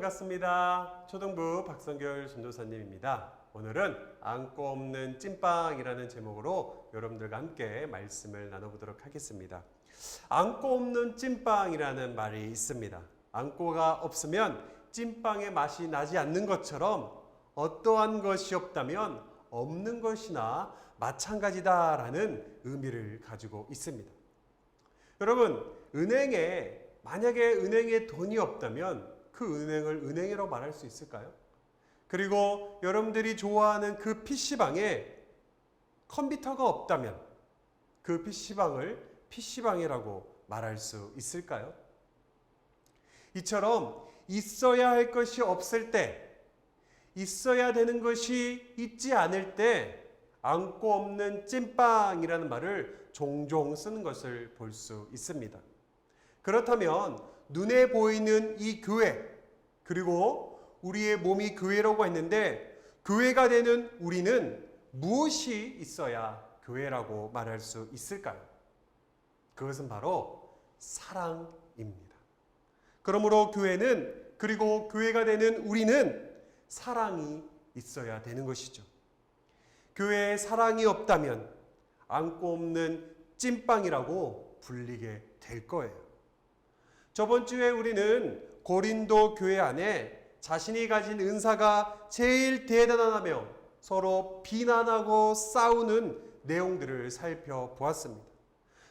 반갑습니다. 초등부 박성결 전도사님입니다. 오늘은 안고 없는 찐빵이라는 제목으로 여러분들과 함께 말씀을 나눠보도록 하겠습니다. 안고 없는 찐빵이라는 말이 있습니다. 안고가 없으면 찐빵의 맛이 나지 않는 것처럼 어떠한 것이 없다면 없는 것이나 마찬가지다라는 의미를 가지고 있습니다. 여러분, 만약에 은행에 돈이 없다면 그 은행을 은행이라고 말할 수 있을까요? 그리고 여러분들이 좋아하는 그 PC방에 컴퓨터가 없다면 그 PC방을 PC방이라고 말할 수 있을까요? 이처럼 있어야 할 것이 없을 때, 있어야 되는 것이 있지 않을 때 안고 없는 찐빵이라는 말을 종종 쓰는 것을 볼 수 있습니다. 그렇다면 눈에 보이는 이 교회, 그리고 우리의 몸이 교회라고 했는데 교회가 되는 우리는 무엇이 있어야 교회라고 말할 수 있을까요? 그것은 바로 사랑입니다. 그러므로 교회는, 그리고 교회가 되는 우리는 사랑이 있어야 되는 것이죠. 교회에 사랑이 없다면 안고 없는 찐빵이라고 불리게 될 거예요. 저번 주에 우리는 고린도 교회 안에 자신이 가진 은사가 제일 대단하다며 서로 비난하고 싸우는 내용들을 살펴보았습니다.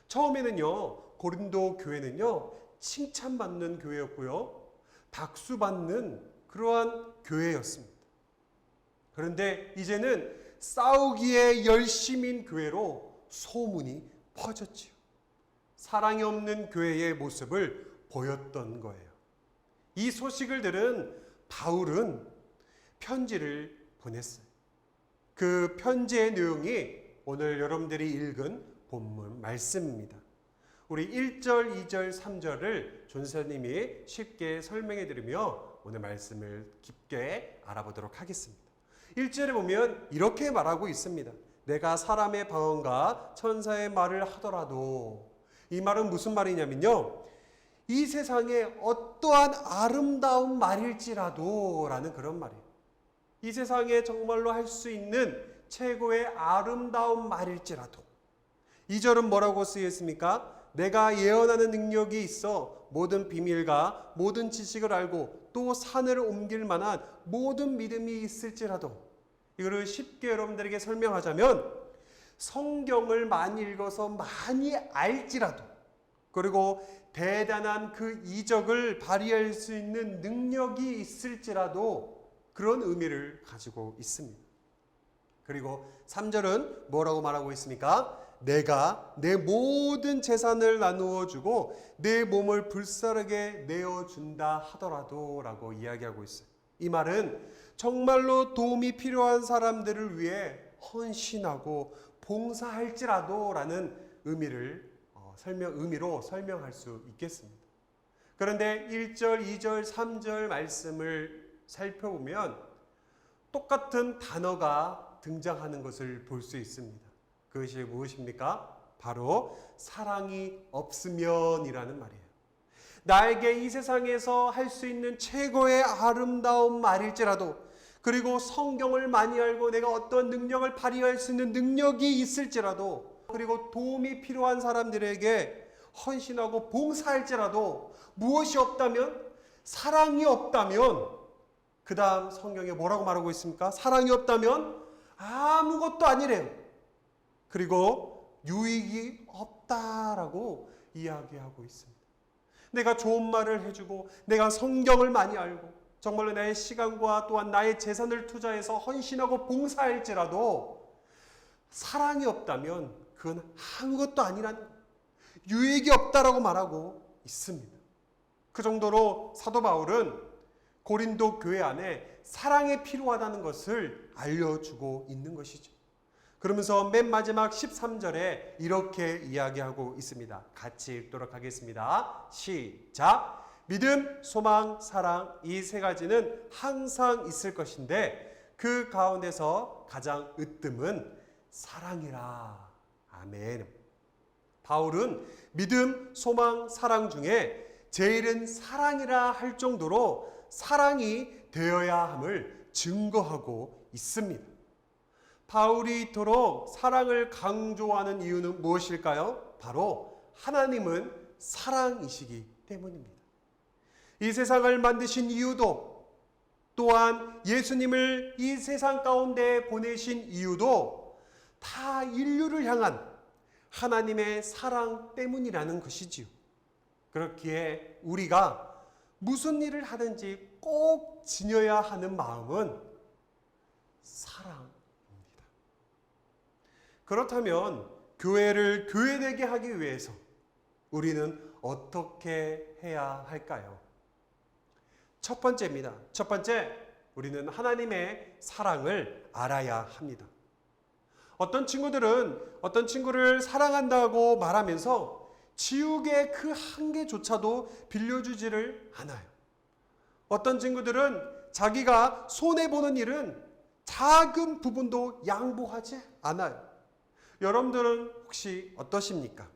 처음에는요, 고린도 교회는요, 칭찬받는 교회였고요, 박수받는 그러한 교회였습니다. 그런데 이제는 싸우기에 열심인 교회로 소문이 퍼졌지요. 사랑이 없는 교회의 모습을 보였던 거예요. 이 소식을 들은 바울은 편지를 보냈어요. 그 편지의 내용이 오늘 여러분들이 읽은 본문 말씀입니다. 우리 1절, 2절, 3절을 전사님이 쉽게 설명해 드리며 오늘 말씀을 깊게 알아보도록 하겠습니다. 1절에 보면 이렇게 말하고 있습니다. 내가 사람의 방언과 천사의 말을 하더라도, 이 말은 무슨 말이냐면요, 이 세상에 어떠한 아름다운 말일지라도 라는 그런 말이에요. 이 세상에 정말로 할 수 있는 최고의 아름다운 말일지라도. 2절은 뭐라고 쓰였습니까? 내가 예언하는 능력이 있어 모든 비밀과 모든 지식을 알고 또 산을 옮길 만한 모든 믿음이 있을지라도. 이거를 쉽게 여러분들에게 설명하자면 성경을 많이 읽어서 많이 알지라도, 그리고 대단한 그 이적을 발휘할 수 있는 능력이 있을지라도 그런 의미를 가지고 있습니다. 그리고 3절은 뭐라고 말하고 있습니까? 내가 내 모든 재산을 나누어 주고 내 몸을 불사르게 내어준다 하더라도 라고 이야기하고 있어요. 이 말은 정말로 도움이 필요한 사람들을 위해 헌신하고 봉사할지라도 라는 의미로 설명할 수 있겠습니다. 그런데 1절, 2절, 3절 말씀을 살펴보면 똑같은 단어가 등장하는 것을 볼 수 있습니다. 그것이 무엇입니까? 바로 사랑이 없으면이라는 말이에요. 나에게 이 세상에서 할 수 있는 최고의 아름다운 말일지라도, 그리고 성경을 많이 알고 내가 어떤 능력을 발휘할 수 있는 능력이 있을지라도, 그리고 도움이 필요한 사람들에게 헌신하고 봉사할지라도 무엇이 없다면, 사랑이 없다면, 그 다음 성경에 뭐라고 말하고 있습니까? 사랑이 없다면 아무것도 아니래요. 그리고 유익이 없다라고 이야기하고 있습니다. 내가 좋은 말을 해주고 내가 성경을 많이 알고 정말로 나의 시간과 또한 나의 재산을 투자해서 헌신하고 봉사할지라도 사랑이 없다면 그건 아무것도 아니라는, 유익이 없다라고 말하고 있습니다. 그 정도로 사도 바울은 고린도 교회 안에 사랑이 필요하다는 것을 알려주고 있는 것이죠. 그러면서 맨 마지막 13절에 이렇게 이야기하고 있습니다. 같이 읽도록 하겠습니다. 시작! 믿음, 소망, 사랑, 이 세 가지는 항상 있을 것인데 그 가운데서 가장 으뜸은 사랑이라. 아멘. 바울은 믿음, 소망, 사랑 중에 제일은 사랑이라 할 정도로 사랑이 되어야 함을 증거하고 있습니다. 바울이 이토록 사랑을 강조하는 이유는 무엇일까요? 바로 하나님은 사랑이시기 때문입니다. 이 세상을 만드신 이유도, 또한 예수님을 이 세상 가운데 보내신 이유도 다 인류를 향한 하나님의 사랑 때문이라는 것이지요. 그렇기에 우리가 무슨 일을 하든지 꼭 지녀야 하는 마음은 사랑입니다. 그렇다면 교회를 교회되게 하기 위해서 우리는 어떻게 해야 할까요? 첫 번째입니다. 첫 번째, 우리는 하나님의 사랑을 알아야 합니다. 어떤 친구들은 어떤 친구를 사랑한다고 말하면서 지옥의 그 한계조차도 빌려주지를 않아요. 어떤 친구들은 자기가 손해보는 일은 작은 부분도 양보하지 않아요. 여러분들은 혹시 어떠십니까?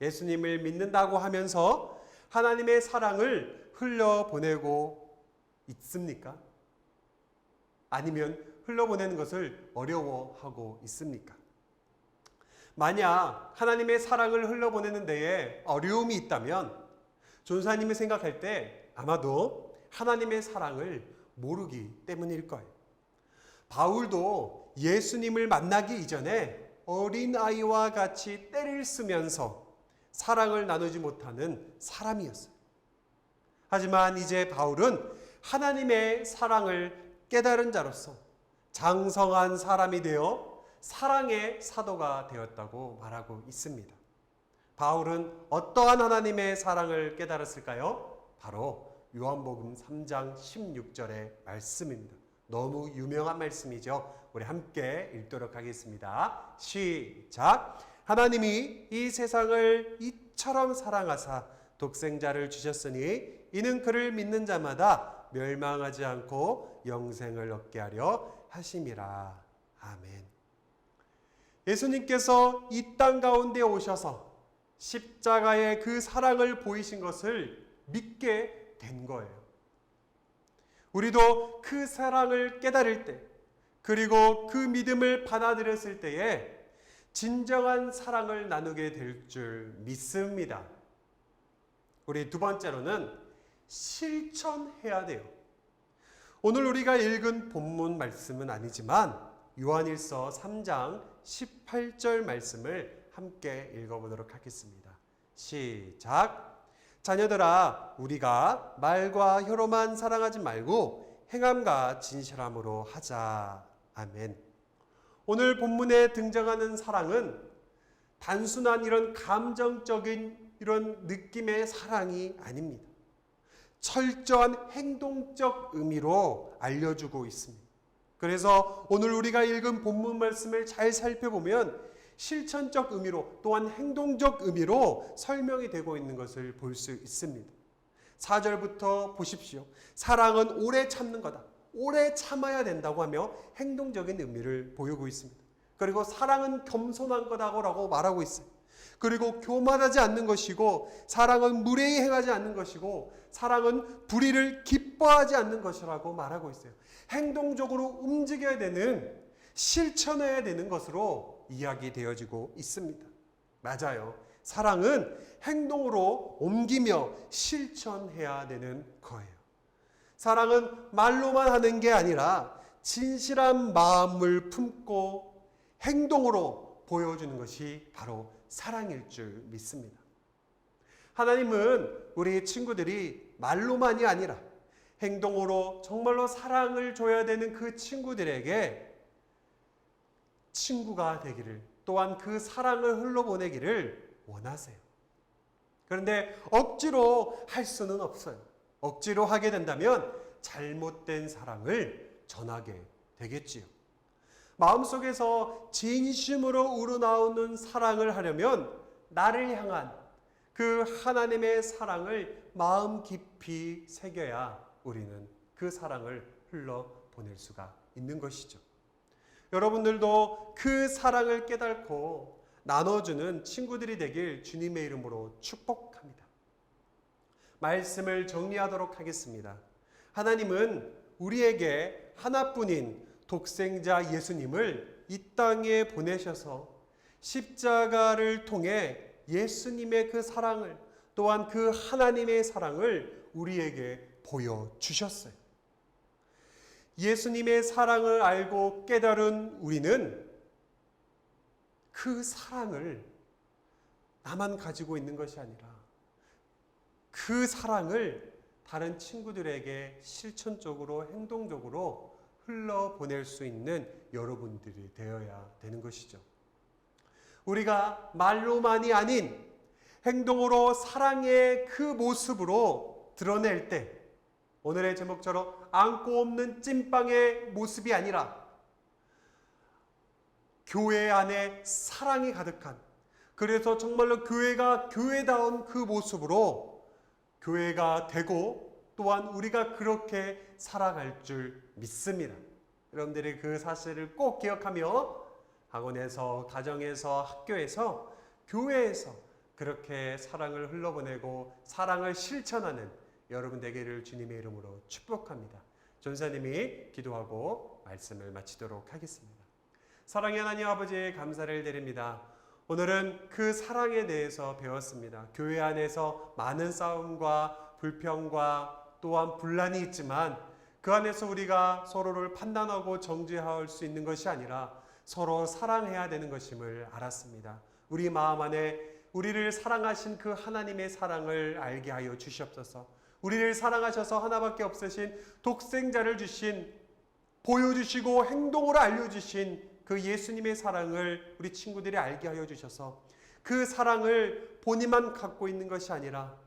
예수님을 믿는다고 하면서 하나님의 사랑을 흘려보내고 있습니까? 아니면 흘려보내는 것을 어려워하고 있습니까? 만약 하나님의 사랑을 흘려보내는 데에 어려움이 있다면 전사님이 생각할 때 아마도 하나님의 사랑을 모르기 때문일 거예요. 바울도 예수님을 만나기 이전에 어린아이와 같이 떼를 쓰면서 사랑을 나누지 못하는 사람이었어요. 하지만 이제 바울은 하나님의 사랑을 깨달은 자로서 장성한 사람이 되어 사랑의 사도가 되었다고 말하고 있습니다. 바울은 어떠한 하나님의 사랑을 깨달았을까요? 바로 요한복음 3장 16절의 말씀입니다. 너무 유명한 말씀이죠. 우리 함께 읽도록 하겠습니다. 시작. 하나님이 이 세상을 이처럼 사랑하사 독생자를 주셨으니 이는 그를 믿는 자마다 멸망하지 않고 영생을 얻게 하려 하심이라. 아멘. 예수님께서 이 땅 가운데 오셔서 십자가의 그 사랑을 보이신 것을 믿게 된 거예요. 우리도 그 사랑을 깨달을 때, 그리고 그 믿음을 받아들였을 때에 진정한 사랑을 나누게 될 줄 믿습니다. 우리 두 번째로는 실천해야 돼요. 오늘 우리가 읽은 본문 말씀은 아니지만 요한일서 3장 18절 말씀을 함께 읽어보도록 하겠습니다. 시작. 자녀들아, 우리가 말과 혀로만 사랑하지 말고 행함과 진실함으로 하자. 아멘. 오늘 본문에 등장하는 사랑은 단순한 이런 감정적인 이런 느낌의 사랑이 아닙니다. 철저한 행동적 의미로 알려주고 있습니다. 그래서 오늘 우리가 읽은 본문 말씀을 잘 살펴보면 실천적 의미로 또한 행동적 의미로 설명이 되고 있는 것을 볼 수 있습니다. 4절부터 보십시오. 사랑은 오래 참는 거다. 오래 참아야 된다고 하며 행동적인 의미를 보이고 있습니다. 그리고 사랑은 겸손한 거다라고 말하고 있어요. 그리고 교만하지 않는 것이고, 사랑은 무례히 행하지 않는 것이고, 사랑은 불의를 기뻐하지 않는 것이라고 말하고 있어요. 행동적으로 움직여야 되는, 실천해야 되는 것으로 이야기되어지고 있습니다. 맞아요. 사랑은 행동으로 옮기며 실천해야 되는 거예요. 사랑은 말로만 하는 게 아니라 진실한 마음을 품고 행동으로 보여주는 것이 바로 사랑일 줄 믿습니다. 하나님은 우리 친구들이 말로만이 아니라 행동으로 정말로 사랑을 줘야 되는 그 친구들에게 친구가 되기를, 또한 그 사랑을 흘러보내기를 원하세요. 그런데 억지로 할 수는 없어요. 억지로 하게 된다면 잘못된 사랑을 전하게 되겠지요. 마음속에서 진심으로 우러나오는 사랑을 하려면 나를 향한 그 하나님의 사랑을 마음 깊이 새겨야 우리는 그 사랑을 흘러보낼 수가 있는 것이죠. 여러분들도 그 사랑을 깨닫고 나눠주는 친구들이 되길 주님의 이름으로 축복합니다. 말씀을 정리하도록 하겠습니다. 하나님은 우리에게 하나뿐인 독생자 예수님을 이 땅에 보내셔서 십자가를 통해 예수님의 그 사랑을, 또한 그 하나님의 사랑을 우리에게 보여주셨어요. 예수님의 사랑을 알고 깨달은 우리는 그 사랑을 나만 가지고 있는 것이 아니라 그 사랑을 다른 친구들에게 실천적으로, 행동적으로 흘러보낼 수 있는 여러분들이 되어야 되는 것이죠. 우리가 말로만이 아닌 행동으로 사랑의 그 모습으로 드러낼 때, 오늘의 제목처럼 안고 없는 찐빵의 모습이 아니라 교회 안에 사랑이 가득한, 그래서 정말로 교회가 교회다운 그 모습으로 교회가 되고, 또한 우리가 그렇게 살아갈 줄 믿습니다. 여러분들이 그 사실을 꼭 기억하며 학원에서, 가정에서, 학교에서, 교회에서 그렇게 사랑을 흘러보내고 사랑을 실천하는 여러분 되기를 주님의 이름으로 축복합니다. 전사님이 기도하고 말씀을 마치도록 하겠습니다. 사랑의 하나님 아버지, 감사를 드립니다. 오늘은 그 사랑에 대해서 배웠습니다. 교회 안에서 많은 싸움과 불평과 또한 분란이 있지만 그 안에서 우리가 서로를 판단하고 정죄할 수 있는 것이 아니라 서로 사랑해야 되는 것임을 알았습니다. 우리 마음 안에 우리를 사랑하신 그 하나님의 사랑을 알게 하여 주시옵소서. 우리를 사랑하셔서 하나밖에 없으신 독생자를 주신, 보여주시고 행동으로 알려주신 그 예수님의 사랑을 우리 친구들이 알게 하여 주셔서 그 사랑을 본인만 갖고 있는 것이 아니라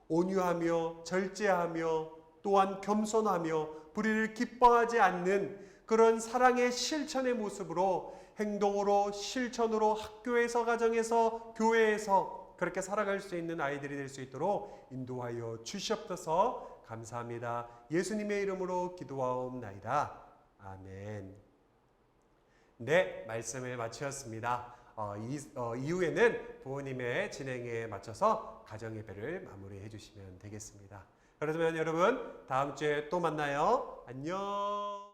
온유하며 절제하며 또한 겸손하며 불의를 기뻐하지 않는 그런 사랑의 실천의 모습으로, 행동으로, 실천으로 학교에서, 가정에서, 교회에서 그렇게 살아갈 수 있는 아이들이 될 수 있도록 인도하여 주시옵소서. 감사합니다. 예수님의 이름으로 기도하옵나이다. 아멘. 네, 말씀을 마치었습니다. 이후에는 부모님의 진행에 맞춰서 가정예배를 마무리해 주시면 되겠습니다. 그러면 여러분, 다음 주에 또 만나요. 안녕.